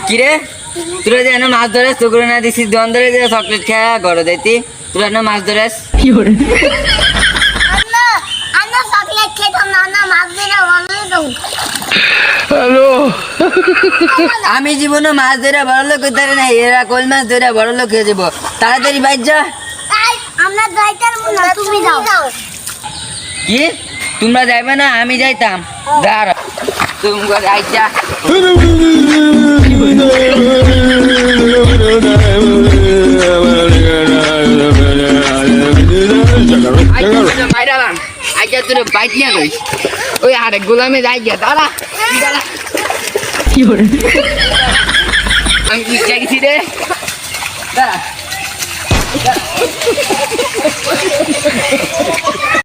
কিরে তোরা যেন মাছ ধরেস তো করে না দিছিস দোকান ধরে যে চকলেট খেয়া ঘরে যাইতি তোরা না মাছ ধরেস আমি জীবনে মাছ ধরে বড় লোক হতে পারি না এরা কই মাছ ধরে বড় লোক হয়ে যাবো তাড়াতাড়ি বাইর যা কি তোমরা যাইবে না আমি যাইতাম দাঁড়া তোমরা যাইতা মাইরালাম আইজা তোর বাইক নিয়ে লইস ওই আরেক গোলামে যাই গিয়া দাঁড়া দাঁড়া কি করে আমি ইচ্ছা গেছি রে দাঁড়া